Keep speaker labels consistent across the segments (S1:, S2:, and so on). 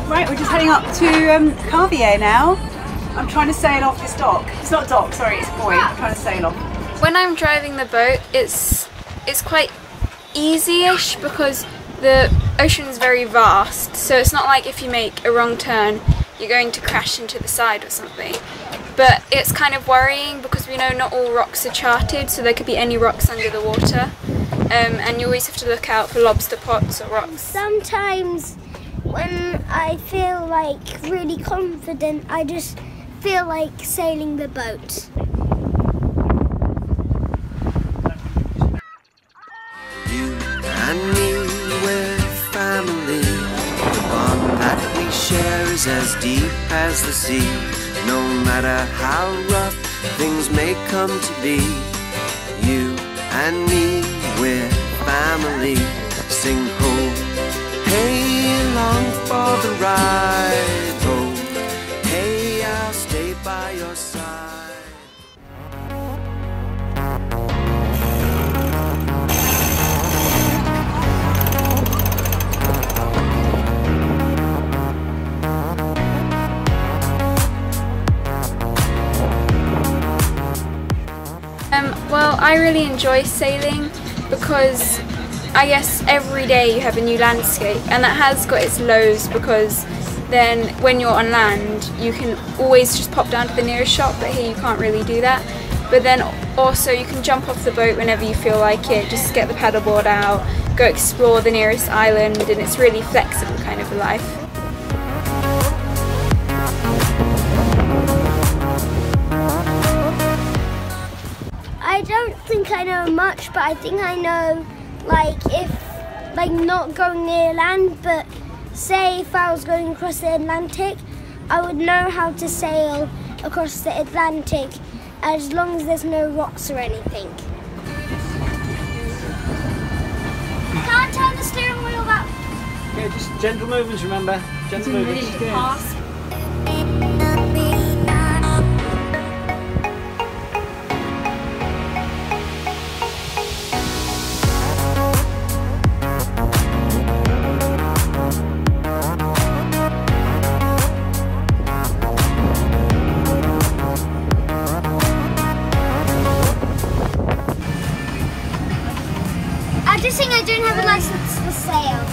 S1: Right, we're just heading up to Carvier now. I'm trying to sail off this dock. It's not a dock, sorry, it's a buoy. I'm trying to sail off.
S2: When I'm driving the boat, it's quite easy-ish because the ocean is very vast, so it's not like if you make a wrong turn you're going to crash into the side or something. But it's kind of worrying because we know not all rocks are charted, so there could be any rocks under the water, and you always have to look out for lobster pots or rocks.
S3: Sometimes when I feel like really confident, I just feel like sailing the boat.
S4: You and me, we're family. The bond that we share is as deep as the sea. No matter how rough things may come to be, you and me, we're family. Sing ho, hey, along for the ride. Ho, hey, I'll stay by your side.
S2: Well, I really enjoy sailing because I guess every day you have a new landscape, and that has got its lows because then when you're on land you can always just pop down to the nearest shop, but here you can't really do that. But then also you can jump off the boat whenever you feel like it, just get the paddleboard out, go explore the nearest island, and it's really flexible kind of a life.
S3: I don't think I know much, but I think I know, like not going near land, but say if I was going across the Atlantic, I would know how to sail across the Atlantic as long as there's no rocks or anything. Can't turn the steering wheel back.
S5: Yeah, just gentle movements, remember? Gentle movements.
S3: I just think I don't have a license to sail.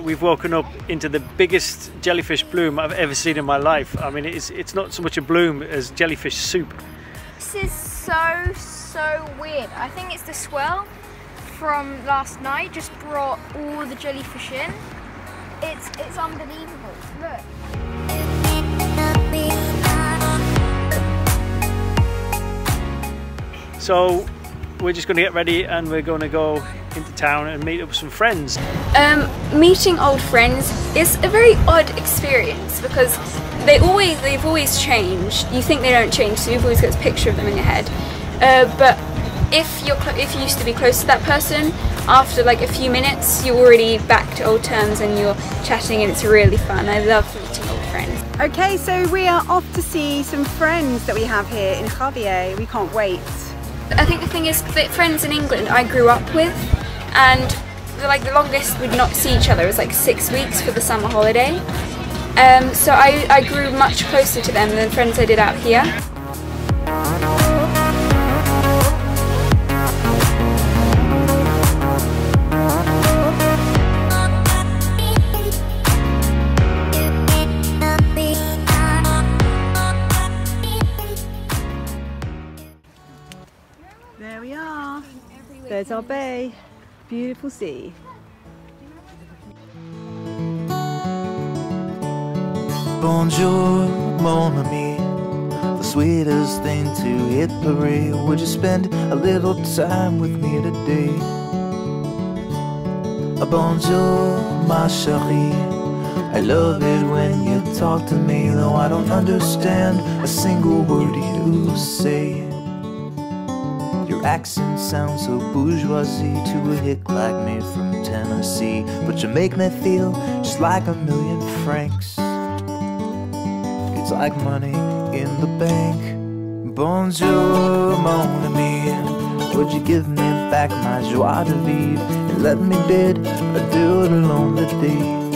S5: We've woken up into the biggest jellyfish bloom I've ever seen in my life. I mean, it's not so much a bloom as jellyfish soup.
S6: This is so weird. I think it's the swell from last night just brought all the jellyfish in. It's unbelievable. Look.
S5: So we're just going to get ready and we're going to go into town and meet up with some friends.
S2: Meeting old friends is a very odd experience because they've always changed. You think they don't change, so you've always got this picture of them in your head. But if you used to be close to that person, after like a few minutes, you're already back to old terms and you're chatting, and it's really fun. I love meeting old friends.
S1: Okay, so we are off to see some friends that we have here in Carvier. We can't wait.
S2: I think the thing is that friends in England I grew up with, and the longest we'd not see each other was like 6 weeks for the summer holiday. So I grew much closer to them than friends I did out here.
S1: There we are. There's our bay. Beautiful sea.
S7: Bonjour, mon ami. The sweetest thing to hit parade. Would you spend a little time with me today? Bonjour, ma chérie. I love it when you talk to me, though I don't understand a single word you say. Your Your accent sounds so bourgeoisie to a hick like me from Tennessee, but you make me feel just like $1,000,000 francs. It's like money in the bank. Bonjour, mon ami. Would you give me back my joie de vivre and let me bid adieu to lonely days?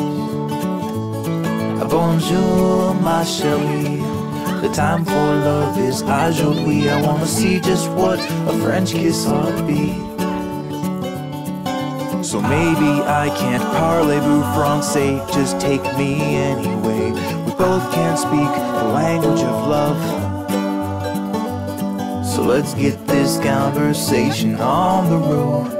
S7: Bonjour, ma chérie. The time for love is aujourd'hui. I wanna see just what a French kiss ought to be. So maybe I can't parlez-vous français, just take me anyway. We both can't speak the language of love, so let's get this conversation on the road.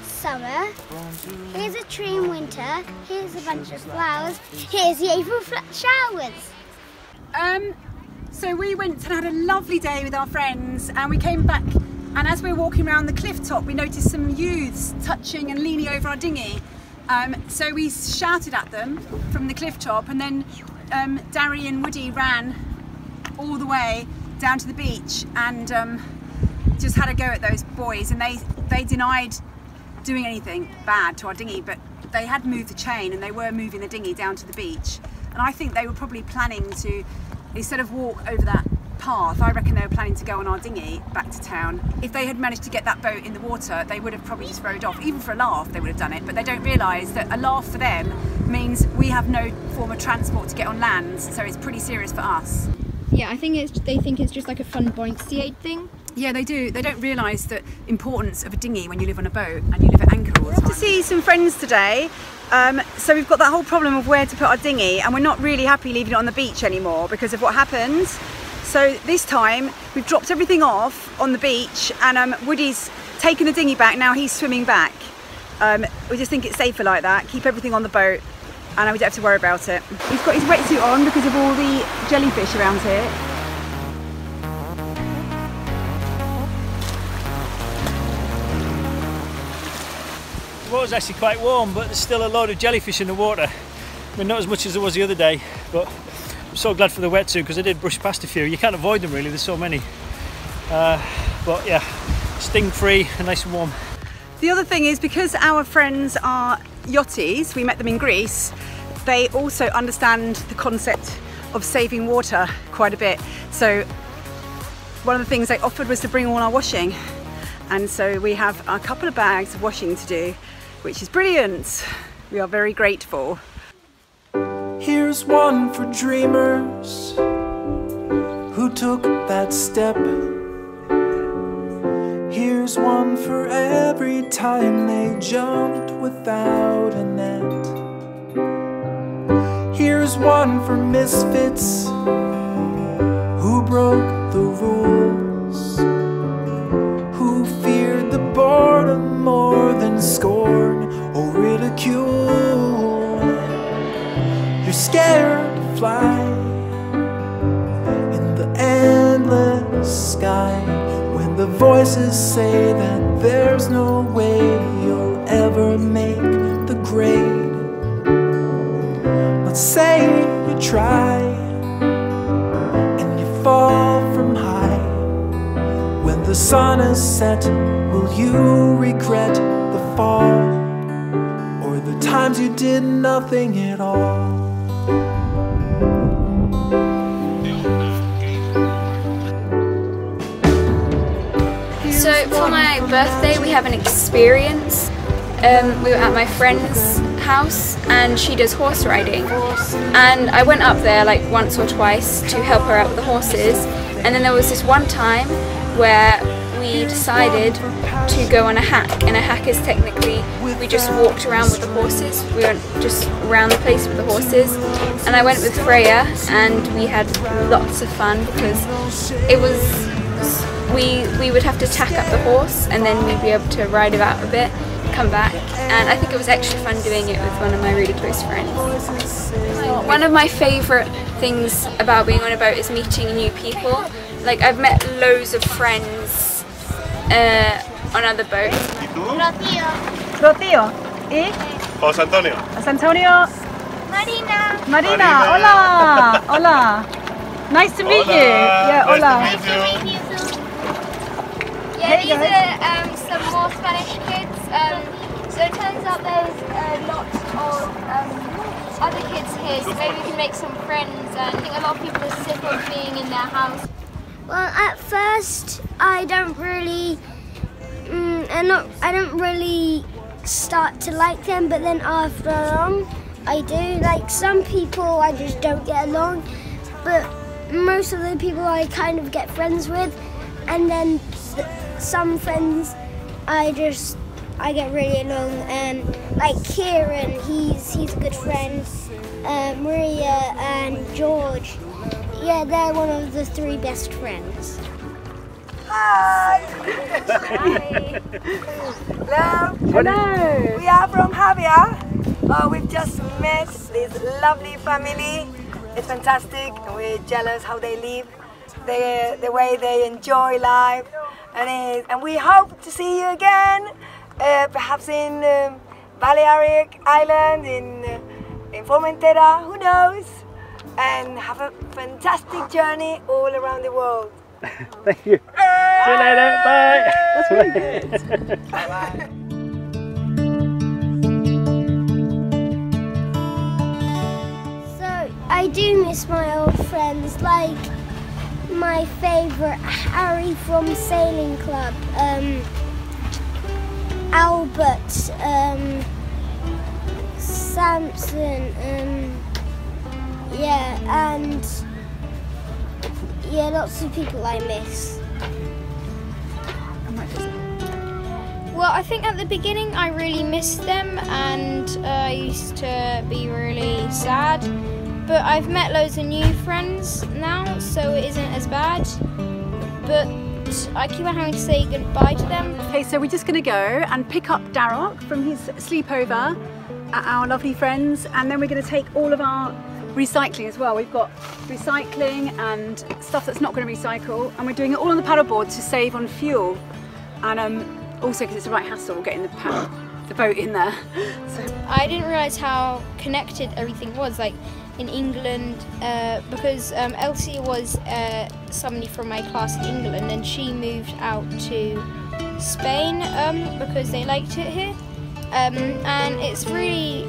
S3: Summer, here's a tree in winter, here's a bunch of flowers, here's the April showers.
S1: So we went and had a lovely day with our friends, and we came back, and as we were walking around the cliff top we noticed some youths touching and leaning over our dinghy. So we shouted at them from the cliff top, and then Darry and Woody ran all the way down to the beach and just had a go at those boys, and they denied doing anything bad to our dinghy, but they had moved the chain and they were moving the dinghy down to the beach, and I think they were probably planning to, instead of walk over that path, I reckon they were planning to go on our dinghy back to town. If they had managed to get that boat in the water, they would have probably just rowed off. Even for a laugh they would have done it, but they don't realise that a laugh for them means we have no form of transport to get on land, so it's pretty serious for us.
S6: Yeah, I think they think it's just like a fun buoyancy aid thing.
S1: Yeah, they do. They don't realise the importance of a dinghy when you live on a boat and you live at anchor all the time. We're off to see some friends today. So we've got that whole problem of where to put our dinghy, and we're not really happy leaving it on the beach anymore because of what happened. So this time we've dropped everything off on the beach, and Woody's taken the dinghy back. Now he's swimming back. We just think it's safer like that. Keep everything on the boat, and we don't have to worry about it. He's got his wetsuit on because of all the jellyfish around here.
S5: The water's actually quite warm, but there's still a load of jellyfish in the water. I mean, not as much as there was the other day, but I'm so glad for the wetsuit because I did brush past a few. You can't avoid them really, there's so many. But yeah, sting free and nice and warm.
S1: The other thing is, because our friends are yachties, we met them in Greece, they also understand the concept of saving water quite a bit. So one of the things they offered was to bring all our washing. And so we have a couple of bags of washing to do, which is brilliant. We are very grateful.
S7: Here's one for dreamers who took that step. Here's one for every time they jumped without a net. Here's one for misfits who broke the rules, who feared the boredom more than scorn or ridicule. You're scared to fly in the endless sky when the voices say that there's no way you'll ever make the grade. Let's say you try and you fall from high. When the sun is set, will you regret the fall or the times you did nothing at all?
S2: So for my birthday we have an experience. We were at my friend's house and she does horse riding, and I went up there like once or twice to help her out with the horses, and then there was this one time where we decided to go on a hack, and a hack is technically we just walked around with the horses. We went just around the place with the horses, and I went with Freya and we had lots of fun because it was we would have to tack up the horse and then we'd be able to ride about a bit, come back, and I think it was extra fun doing it with one of my really close friends. One of my favourite things about being on a boat is meeting new people, like I've met loads of friends on other boats.
S1: Rocío. ¿Y?
S8: José Antonio.
S1: José Antonio.
S3: Marina.
S1: Marina. Hola. Hola. Nice to meet you. Yeah, hola.
S8: Nice to meet you.
S6: Yeah,
S1: Hey,
S6: these
S1: guys.
S6: are some more Spanish kids. So it turns out there's lots of other kids here, so maybe we can make some friends. And I think a lot of people are sick of being in their house.
S3: Well, at first I don't really, I don't really start to like them, but then after long I do. Like some people I just don't get along, but most of the people I kind of get friends with, and then some friends I get really along. Like Kieran, he's a good friend. Maria and George, yeah, they're one of the 3 best friends.
S9: Hi! Hello!
S1: Hello!
S9: We are from Javier. We've just met this lovely family. It's fantastic. We're jealous how they live, the way they enjoy life, and we hope to see you again, perhaps in Balearic Island, in Formentera, who knows? And have a fantastic journey all around the world.
S5: Thank you. See you later. Bye.
S1: That's really good.
S9: Bye.
S3: So I do miss my old friends, like my favourite Harry from Sailing Club, Albert, Samson, yeah, and yeah, lots of people I miss.
S6: Well, I think at the beginning I really missed them, and I used to be really sad. But I've met loads of new friends now, so it isn't as bad. But I keep on having to say goodbye to them.
S1: Okay, so we're just going to go and pick up Darok from his sleepover at our lovely friends, and then we're going to take all of our recycling as well. We've got recycling and stuff that's not going to recycle, and we're doing it all on the paddleboard to save on fuel, and also because it's the right hassle getting the boat in there. So
S6: I didn't realise how connected everything was, like in England, because Elsie was somebody from my class in England, and she moved out to Spain because they liked it here. And it's really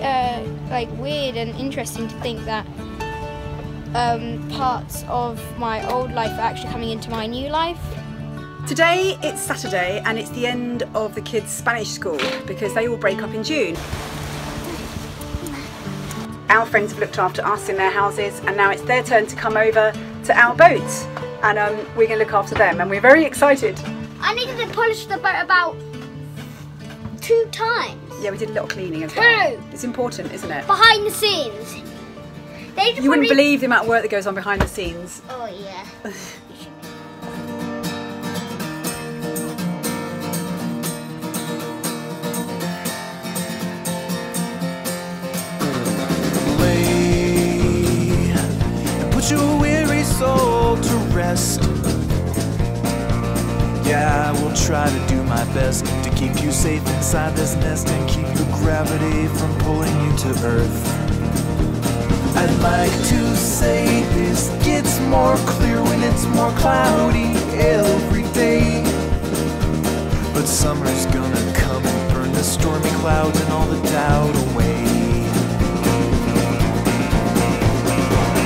S6: like weird and interesting to think that parts of my old life are actually coming into my new life.
S1: today it's Saturday and it's the end of the kids' Spanish school because they all break up in June. Our friends have looked after us in their houses, and now it's their turn to come over to our boat, and we're going to look after them, and we're very excited.
S3: I needed to polish the boat about 2 times.
S1: Yeah, we did a little cleaning as well.
S3: 2!
S1: It's important, isn't it?
S3: Behind the scenes.
S1: You wouldn't believe the amount of work that goes on behind the scenes.
S3: Oh yeah.
S7: Lay and put your weary soul to rest. Yeah, I will try to do my best to keep you safe inside this nest and keep the gravity from pulling you to earth. I'd like to say this gets more clear when it's more cloudy every day, but summer's gonna come and burn the stormy clouds and all the doubt away.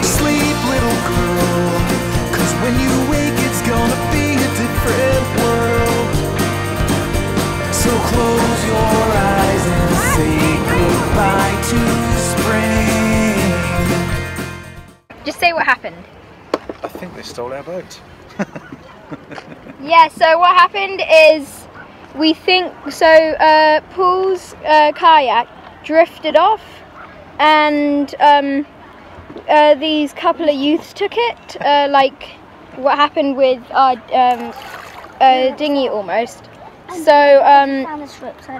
S7: Sleep, little girl, 'cause when you wake it's gonna be a different world. So close your eyes and say goodbye to spring.
S6: Just say what happened.
S8: I think they stole our boat.
S6: Yeah, so what happened is we think, Paul's kayak drifted off, and these couple of youths took it, like what happened with our dinghy almost. So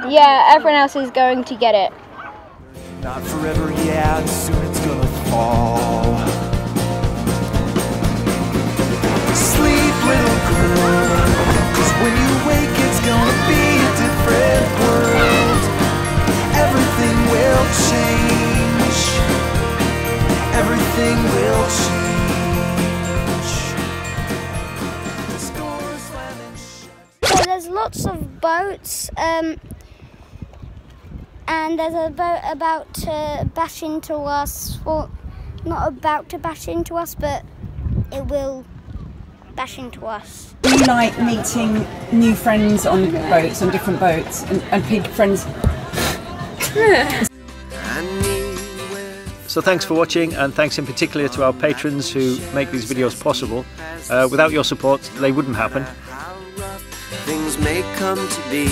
S6: yeah, everyone else is going to get it.
S7: Not forever, yeah, and soon it's gonna fall. Sleep, little girl. 'Cause when you wake it's gonna be a different world. Everything will change. Everything will change. The doors slamming shut.
S3: So there's lots of boats, and there's a boat about to bash into us. Well, not about to bash into us, but it will bash into us.
S1: Do you like meeting new friends on boats, on different boats, and big friends?
S5: So thanks for watching, and thanks in particular to our patrons who make these videos possible. Without your support, they wouldn't happen.
S4: Things may come to be.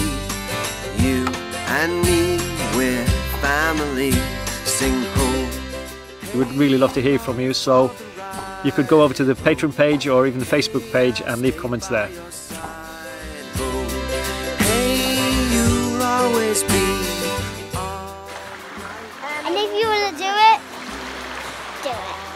S4: You and me, we're family. Sing ho.
S5: We would really love to hear from you, so you could go over to the Patreon page or even the Facebook page and leave comments there.
S4: Hey, you'll always be.
S3: And if you want to do it, do it.